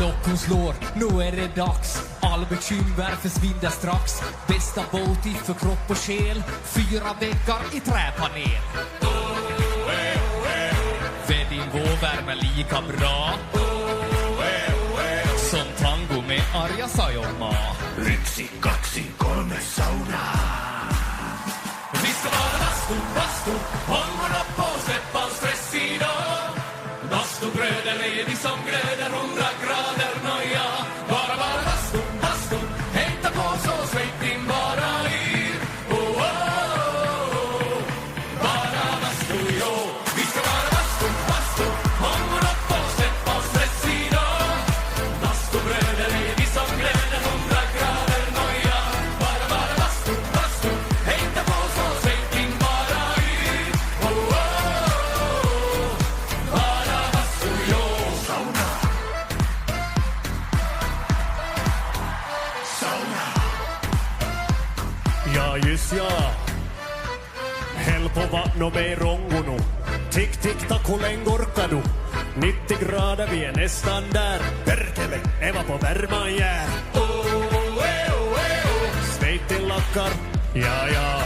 Klockan slår, nu är det dags. All bekymmer försvinner strax. Bästa båt för kropp och själ. 4 väggar i träpanel. För din vårvärme lika bra som tango med Arja Saijonmaa. 1, 2, 3 sauna. Vi ska vara bastu, hångorna på, släpp all stress idag. Bastubröder är vi som glöder 100 grader noja. Bara bastu, hämta på så släpp din bara i. Oh, oh, oh. Bara bastu, jo. Vi ska vara bastu, hångorna på, släpp all stress idag. Bastubröder är vi som glöder 100 grader noja. Bara bastu, hämta på så släpp din bara i. Oh, oh, oh. Bara bastu, jo. Sauna. Sauna. Ja, just ja. Häll på vatten och med rongono. Tick, tick, tack, hur länge orkar du? 90 grader, vi är nästan där. Perkele, Eva på värman jär. Svejt till lackar, ja, ja.